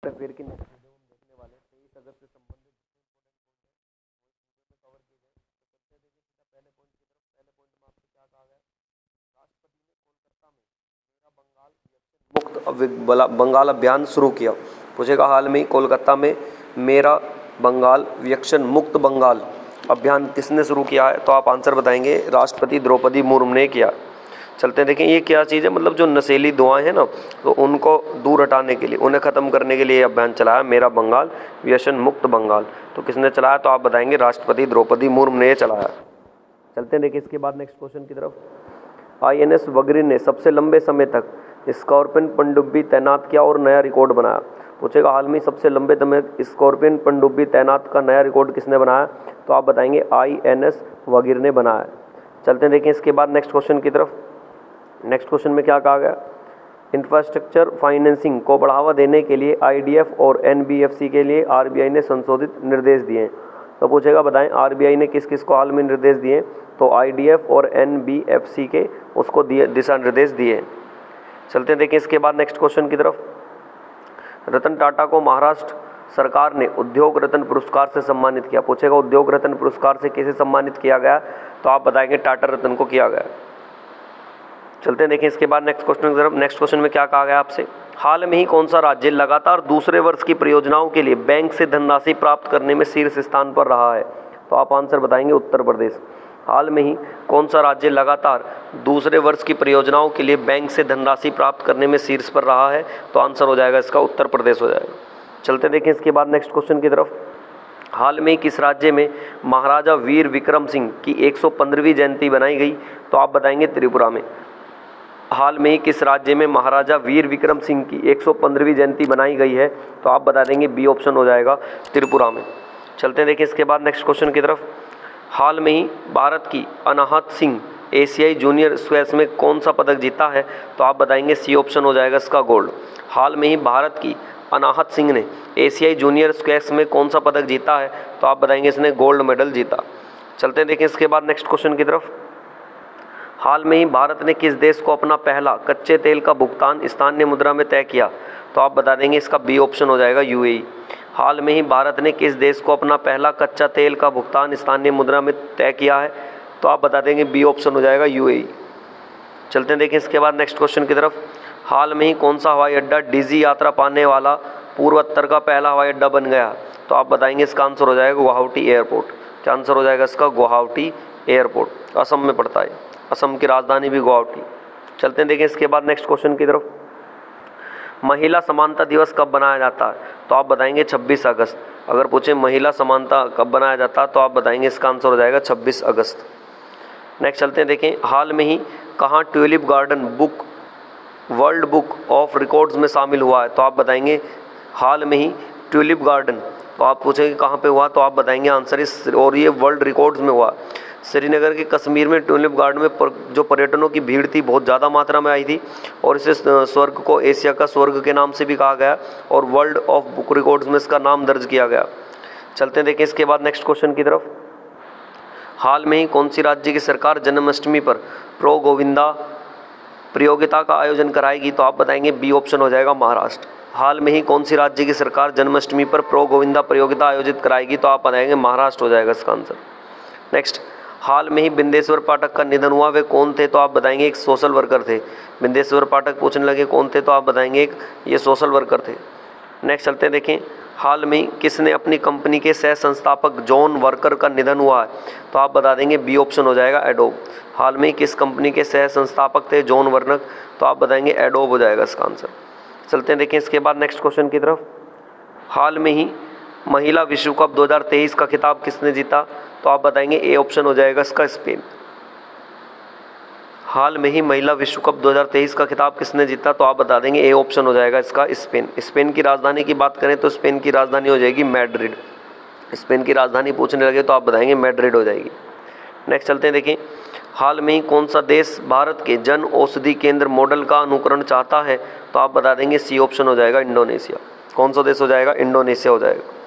फिर की next video हम देखने वाले 23 अगस्त से संबंधित कवर किए गए। तो चलते देखिए सीधा पहले पॉइंट की तरफ। पहले पॉइंट में आपसे क्या कहा गया, राष्ट्रपति ने कोलकाता में मेरा बंगाल बंगाल अभियान शुरू किया। पूछेगा हाल में कोलकाता में मेरा बंगाल वियक्शन मुक्त बंगाल अभियान किसने शुरू किया है, तो आप आंसर बताएंगे राष्ट्रपति द्रौपदी मुर्मू ने किया। चलते हैं देखें ये क्या चीज़ है, मतलब जो नशीली दवाएं हैं ना, तो उनको दूर हटाने के लिए, उन्हें ख़त्म करने के लिए ये अभियान चलाया मेरा बंगाल व्यसन मुक्त बंगाल। तो किसने चलाया, तो आप बताएंगे राष्ट्रपति द्रौपदी मुर्मू ने चलाया। चलते हैं देखिए इसके बाद नेक्स्ट क्वेश्चन की तरफ। INS वगैरह ने सबसे लंबे समय तक स्कॉर्पियन पनडुब्बी तैनात किया और नया रिकॉर्ड बनाया। पूछेगा हाल में सबसे लंबे समय स्कॉर्पियन पनडुब्बी तैनात का नया रिकॉर्ड किसने बनाया, तो आप बताएंगे INS वगैरह ने बनाया। चलते हैं देखें इसके बाद नेक्स्ट क्वेश्चन की तरफ। नेक्स्ट क्वेश्चन में क्या कहा गया, इंफ्रास्ट्रक्चर फाइनेंसिंग को बढ़ावा देने के लिए IDF और NBFC के लिए RBI ने संशोधित निर्देश दिए। तो पूछेगा बताएं RBI ने किस किस को हाल में निर्देश दिए, तो IDF और NBFC के उसको दिए दिशा निर्देश दिए। चलते हैं देखें इसके बाद नेक्स्ट क्वेश्चन की तरफ। रतन टाटा को महाराष्ट्र सरकार ने उद्योग रत्न पुरस्कार से सम्मानित किया। पूछेगा उद्योग रत्न पुरस्कार से किसे सम्मानित किया गया, तो आप बताएंगे टाटा रत्न को किया गया। चलते हैं देखें इसके बाद नेक्स्ट क्वेश्चन की तरफ। नेक्स्ट क्वेश्चन में क्या कहा गया आपसे, हाल में ही कौन सा राज्य लगातार दूसरे वर्ष की परियोजनाओं के लिए बैंक से धनराशि प्राप्त करने में शीर्ष स्थान पर रहा है, तो आप आंसर बताएंगे उत्तर प्रदेश। हाल में ही कौन सा राज्य लगातार दूसरे वर्ष की परियोजनाओं के लिए बैंक से धनराशि प्राप्त करने में शीर्ष पर रहा है, तो आंसर हो जाएगा इसका उत्तर प्रदेश हो जाएगा। चलते देखें इसके बाद नेक्स्ट क्वेश्चन की तरफ। हाल में किस राज्य में महाराजा वीर विक्रम सिंह की 115वीं जयंती बनाई गई, तो आप बताएंगे त्रिपुरा में। हाल में ही किस राज्य में महाराजा वीर विक्रम सिंह की 115वीं जयंती बनाई गई है, तो आप बता देंगे बी ऑप्शन हो जाएगा त्रिपुरा में। चलते हैं देखिए इसके बाद नेक्स्ट क्वेश्चन की तरफ। हाल में ही भारत की अनाहत सिंह एशियाई जूनियर स्क्वैश में कौन सा पदक जीता है, तो आप बताएंगे सी ऑप्शन हो जाएगा इसका गोल्ड। हाल में ही भारत की अनाहत सिंह ने एशियाई जूनियर स्क्वैश में कौन सा पदक जीता है, तो आप बताएंगे इसने गोल्ड मेडल जीता। चलते हैं देखें इसके बाद नेक्स्ट क्वेश्चन की तरफ। हाल में ही भारत ने किस देश को अपना पहला कच्चे तेल का भुगतान स्थानीय मुद्रा में तय किया, तो आप बता देंगे इसका बी ऑप्शन हो जाएगा UAE। हाल में ही भारत ने किस देश को अपना पहला कच्चा तेल का भुगतान स्थानीय मुद्रा में तय किया है, तो आप बता देंगे बी ऑप्शन हो जाएगा UAE। चलते हैं देखें इसके बाद नेक्स्ट क्वेश्चन की तरफ। हाल में ही कौन सा हवाई अड्डा डीजी यात्रा पाने वाला पूर्वोत्तर का पहला हवाई अड्डा बन गया, तो आप बताएंगे इसका आंसर हो जाएगा गुवाहाटी एयरपोर्ट। क्या आंसर हो जाएगा इसका गुवाहाटी एयरपोर्ट, असम में पड़ता है, असम की राजधानी भी गुवाहाटी। चलते हैं देखें इसके बाद नेक्स्ट क्वेश्चन की तरफ। महिला समानता दिवस कब बनाया जाता है, तो आप बताएंगे 26 अगस्त। अगर पूछे महिला समानता कब बनाया जाता है, तो आप बताएंगे इसका आंसर हो जाएगा 26 अगस्त। नेक्स्ट चलते हैं देखें। हाल में ही कहाँ tulip garden book world book of records में शामिल हुआ है, तो आप बताएंगे हाल में ही ट्यूलिप गार्डन। तो आप पूछेंगे कहाँ पे हुआ, तो आप बताएंगे आंसर इस, और ये वर्ल्ड रिकॉर्ड्स में हुआ। श्रीनगर के कश्मीर में ट्यूलिप गार्डन में जो पर्यटकों की भीड़ थी बहुत ज़्यादा मात्रा में आई थी, और इसे स्वर्ग को एशिया का स्वर्ग के नाम से भी कहा गया, और वर्ल्ड ऑफ बुक रिकॉर्ड्स में इसका नाम दर्ज किया गया। चलते हैं देखें इसके बाद नेक्स्ट क्वेश्चन की तरफ। हाल में ही कौन सी राज्य की सरकार जन्माष्टमी पर प्रो गोविंदा प्रतियोगिता का आयोजन कराएगी, तो आप बताएंगे बी ऑप्शन हो जाएगा महाराष्ट्र। हाल में ही कौन सी राज्य की सरकार जन्माष्टमी पर प्रो गोविंदा प्रतियोगिता आयोजित कराएगी, तो आप बताएंगे महाराष्ट्र हो जाएगा इसका आंसर। नेक्स्ट, हाल में ही बिंदेश्वर पाठक का निधन हुआ, वे कौन थे, तो आप बताएंगे एक सोशल वर्कर थे। बिंदेश्वर पाठक पूछने लगे कौन थे, तो आप बताएंगे एक ये सोशल वर्कर थे। नेक्स्ट चलते हैं देखें। हाल में किसने अपनी कंपनी के सह संस्थापक जॉन वर्कर का निधन हुआ है, तो आप बता देंगे बी ऑप्शन हो जाएगा एडोब। हाल में किस कंपनी के सह संस्थापक थे जॉन वर्नक, तो आप बताएंगे एडोब हो जाएगा इसका आंसर। चलते हैं देखें इसके बाद नेक्स्ट क्वेश्चन की तरफ। हाल में ही महिला विश्व कप 2023 का खिताब किसने जीता, तो आप बताएंगे ए ऑप्शन हो जाएगा इसका स्पेन। हाल में ही महिला विश्व कप 2023 का खिताब किसने जीता, तो आप बता देंगे ए ऑप्शन हो जाएगा इसका स्पेन। स्पेन की राजधानी की बात करें तो स्पेन की राजधानी हो जाएगी मैड्रिड। स्पेन की राजधानी पूछने लगे तो आप बताएंगे मैड्रिड हो जाएगी। नेक्स्ट चलते हैं देखें। हाल में ही कौन सा देश भारत के जन औषधि केंद्र मॉडल का अनुकरण चाहता है, तो आप बता देंगे सी ऑप्शन हो जाएगा इंडोनेशिया। कौन सा देश हो जाएगा, इंडोनेशिया हो जाएगा।